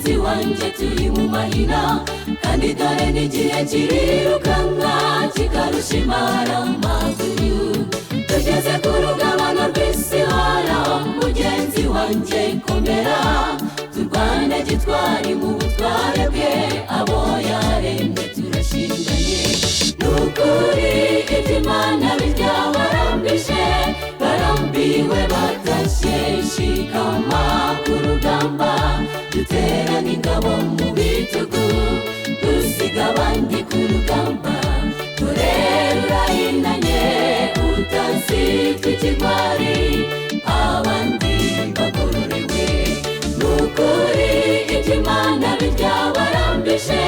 mugenzi wanjye turi mu mahina, kandi dore n'igihe kirirukanka kikarusha imara amaguru. Tugeze ku rugabano rw'isi horaho, mugenzi wanjye komera, turwane gitwari mu butware bwe, abo yaremye turashinganye. Nukuri iby'Imana birya barambije, barambiwe batashye, shikama ku rugamba, duterane ingabo mu bitugu, dusiga abandi ku rugamba. Dore rurayinanye utazitwa ikigwari, abandi bagororewe. Nukuri iby'Imana birya barambije,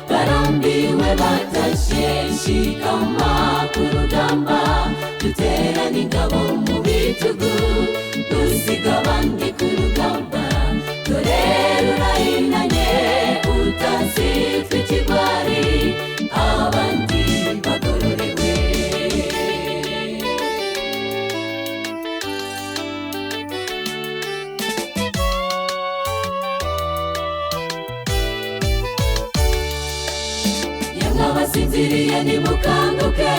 barambiwe batashye, shikama ku rugamba, duterane ingabo mu bitugu, dusiga abandi ku rugamba. Dore rurayinanye utazitwa ikigwari, abandi bagororewe. Yemwe abasinziriye nimukanguke,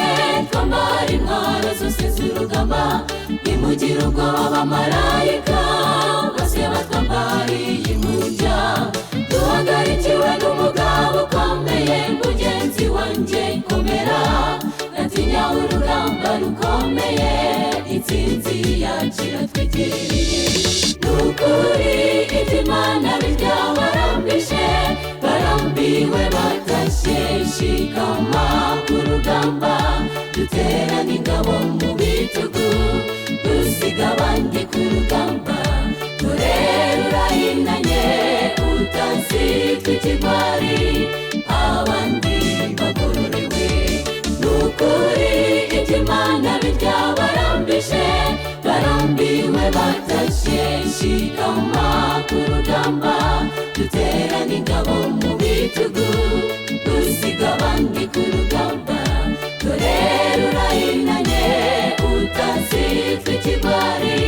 twambare intwaro zose z'urugamba, nimugire ubwoba abamarayika bose batwambariye impumbya. Duhagarikiwe n'umugabo ukomeye, mugenzi wanjye komera, natinya urugamba rukomeye, intsinzi yacu iratwegereye. Nukuri iby'Imana birya barambije, barambiwe batashye, shikama ku rugamba, duterane ingabo mu bitugu, dusiga abandi ku rugamba. Dore rurayinanye utazitwa ikigwari, abandi bagororewe. Nukuri iby'Imana birya barambije, barambiwe batashye, shikama ku rugamba, duterane ingabo mu bitugu, dusiga abandi ku rugamba. Dore rurayinanye utazitwa ikigwari,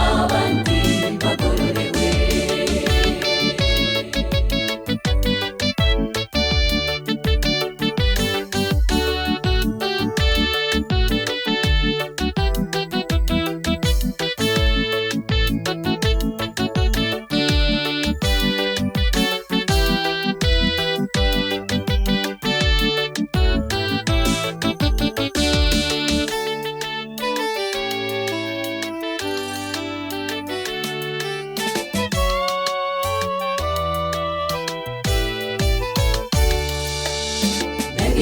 abandi bagororewe.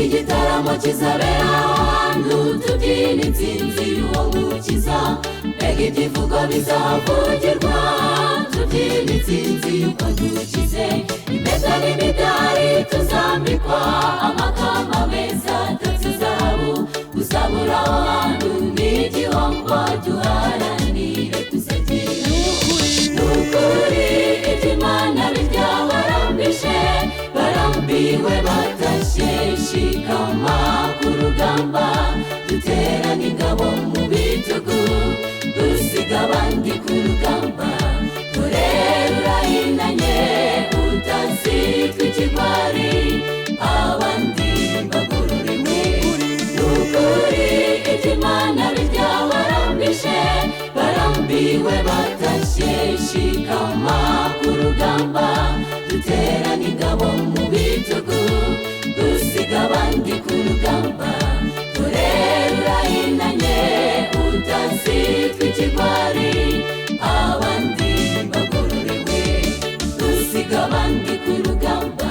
Igitaramo kizabera ahantu, tubyina intsinzi y'uwo mukiza. Mbega ibyivugo bizahavugirwa, tubyina intsinzi y'uko dukize. Impeta n'imidari tuzambikwa, amakamba meza atatse izahabu. Gusabura aho hantu ni igihombo, duharanire kuzagerayo. Nukuri iby'Imana birya barambije, barambiwe batashye, shikama ku rugamba, duterane ingabo mu bitugu, dusiga abandi ku rugamba. Dore rurayinanye utazitwa ikigwari, abandi bagororewe. Nukuri iby'Imana birya barambije, barambiwe batashye, shikama ku rugamba, duterane ingabo mu bitugu, dusiga abandi ku rugamba. Dore rurayinanye utazitwa ikigwari, abandi bagororewe. Dusiga abandi ku rugamba.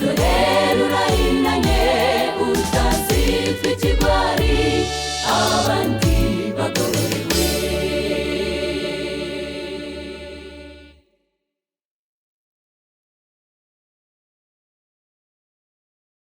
Dore rurayinanye utazitwa ikigwari, abandi